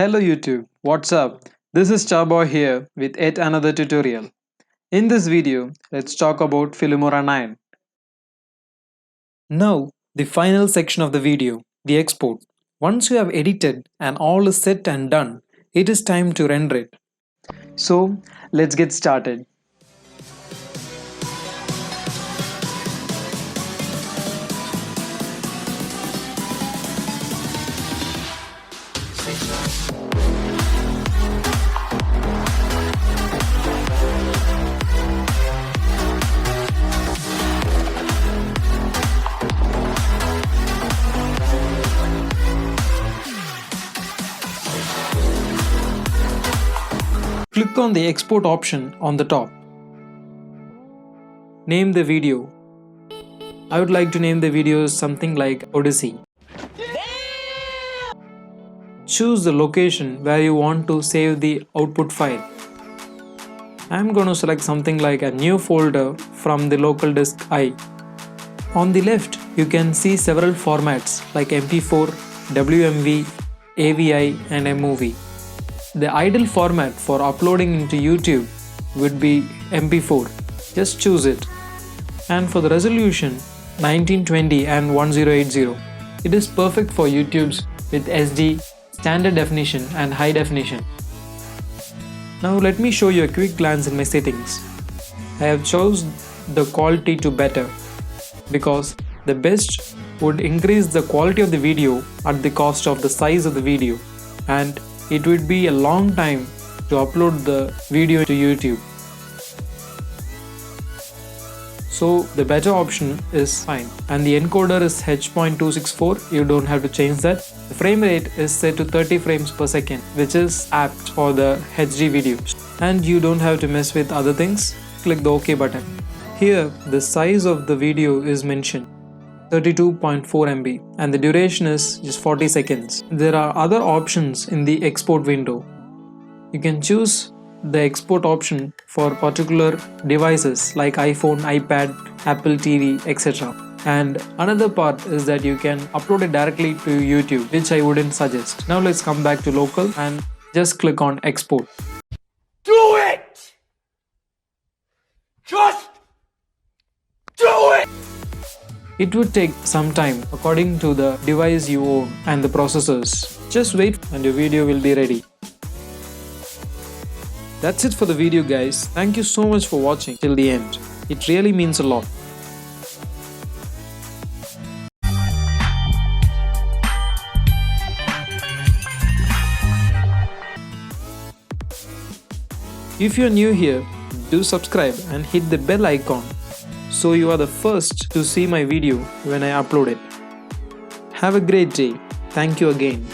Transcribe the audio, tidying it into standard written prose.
Hello YouTube, what's up? This is Chaboy here with yet another tutorial. In this video, let's talk about Filmora 9. Now, the final section of the video, the export. Once you have edited and all is set and done, it is time to render it. So, let's get started. Click on the export option on the top. Name the video. I would like to name the video something like Odyssey. Choose the location where you want to save the output file. I'm going to select something like a new folder from the local disk I. On the left, you can see several formats like MP4, WMV, AVI and MOV. The ideal format for uploading into YouTube would be MP4. Just choose it. And for the resolution, 1920 and 1080. It is perfect for YouTube's with SD, standard definition and high definition. Now let me show you a quick glance in my settings. I have chosen the quality to better because the best would increase the quality of the video at the cost of the size of the video, and it would be a long time to upload the video to YouTube. So the better option is fine, and the encoder is H.264. You don't have to change that. The frame rate is set to 30 frames per second, which is apt for the HD videos, and you don't have to mess with other things. Click the OK button. Here the size of the video is mentioned, 32.4 MB, and the duration is just 40 seconds. There are other options in the export window. You can choose the export option for particular devices like iPhone, iPad, Apple TV, etc. And another part is that you can upload it directly to YouTube, which I wouldn't suggest. Now let's come back to local and just click on export. Do it! Just do it! It would take some time according to the device you own and the processors. Just wait and your video will be ready. That's it for the video guys. Thank you so much for watching till the end. It really means a lot. If you're new here, do subscribe and hit the bell icon so you are the first to see my video when I upload it. Have a great day. Thank you again.